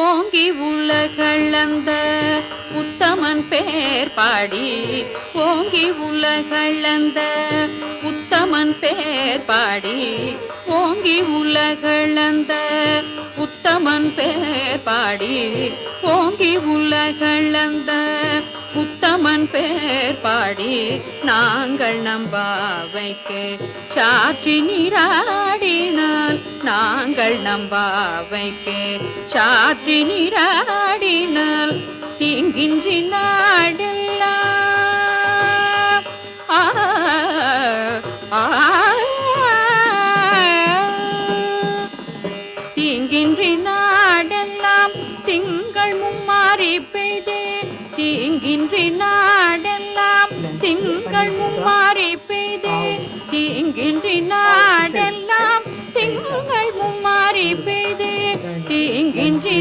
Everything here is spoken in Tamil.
ஓங்கி உலகளந்த உத்தமன் பேர் பாடி ஓங்கி உலகளந்த உத்தமன் பேர் பாடி ஓங்கி உலகளந்த உத்தமன் பேர் பாடி ஓங்கி உலகளந்த உத்தமன் பேர் பாடி நாங்கள் நம்பாவைக்கு சாற்றி நீராடினால் நாங்கள் நம்பாவைக்கு சாற்றி நீராடினால் தீங்கின்றி நாடெல்லாம் தீங்கின்றி நாடெல்லாம் திங்கள் மும்மாறி பெய்தே தீங்கின்றி நாடெல்லாம் திங்கள் மும்மாறி பெய்தே தீங்கின்றி நாடெல்லாம் திங்கள் மும்மாறி பெய்தே தீங்கின்றி